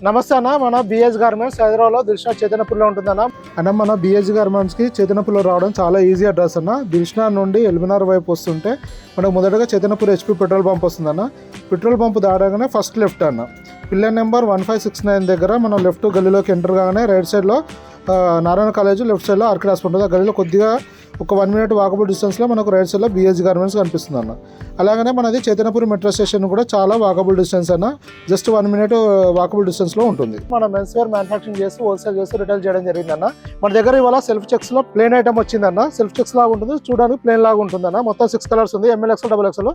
నమస్తే అన్న, మన బిఎస్ గార్మెంట్స్ హైదరాబాద్లో దిల్షా చైతన్యపూర్లో ఉంటుందన్న. మన బిఎస్ గార్మెంట్స్కి చైతన్యపూర్లో రావడం చాలా ఈజీ అడ్రస్ అన్న. దిల్షా నుండి ఎల్బినార్ వైపు వస్తుంటే మనకు మొదటగా చైతన్యపూర్ హెచ్పి పెట్రోల్ పంప్ వస్తుందన్న. పెట్రోల్ పంప్ దాడగానే ఫస్ట్ లెఫ్ట్ అన్న. పిల్లర్ నెంబర్ 1569 దగ్గర మనం లెఫ్ట్ గల్లీలోకి ఎంటర్ కాగానే రైట్ సైడ్లో నారాయణ కాలేజ్, లెఫ్ట్ సైడ్లో ఆర్కే హాస్పిటల్ ఉంటుంది. ఆ గల్లీలో కొద్దిగా ఒక 1 మినిట్ వాకబుల్ డిస్టెన్స్లో మనకు రైట్ సైడ్లో బిఎస్ గార్మెంట్స్ కనిపిస్తుంది అన్న. అలాగనే మనది చైతన్యపూర్ మెట్రో స్టేషన్ కూడా చాలా వాకబుల్ డిస్టెన్స్ అన్న. జస్ట్ 1 మినిట్ వాకబుల్ డిస్టెన్స్లో ఉంటుంది. మనం మెన్స్ వేర్ మ్యానుఫ్యాక్చరింగ్ చేసి హోల్సేల్ చేసి రిటైల్ చేయడం జరిగిందన్న. మన దగ్గర ఇవాళ సెల్ఫ్ చెక్స్లో ప్లేన్ ఐటమ్ వచ్చిందన్న. సెల్ఫ్ చెక్స్ లాగా ఉంటుంది, చూడడానికి ప్లేన్ లాగా ఉంటుందన్న. మొత్తం 6 కలర్స్ ఉంది, ML, XL, XXL.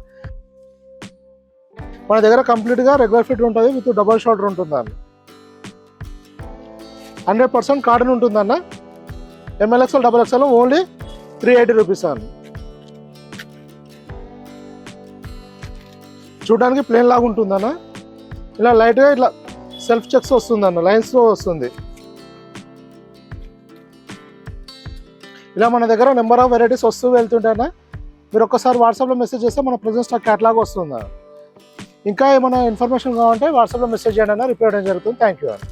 మన దగ్గర కంప్లీట్గా రెగ్యులర్ ఫిట్ ఉంటుంది, విత్ డబల్ షోల్డర్ ఉంటుందన్న. 100% కాటన్ ఉంటుందన్న. ML, XL, XXL only 380 rupees అన్న. చూడడానికి ప్లేన్ లాగా ఉంటుందన్న. ఇలా లైట్గా ఇట్లా సెల్ఫ్ చెక్స్ వస్తుందన్న, లైన్స్లో వస్తుంది. ఇలా మన దగ్గర నెంబర్ ఆఫ్ వెరైటీస్ వస్తూ వెళ్తుంటాయన్న. మీరు ఒక్కసారి వాట్సాప్లో మెసేజ్ చేస్తే మన ప్రజెంట్ స్టాక్ క్యాటలాగ్ వస్తుందన్న. ఇంకా ఏమైనా ఇన్ఫర్మేషన్ కావాలంటే వాట్సాప్లో మెసేజ్ చేయండి అన్న, రిప్లై చేయడం జరుగుతుంది. థ్యాంక్ యూ అన్న.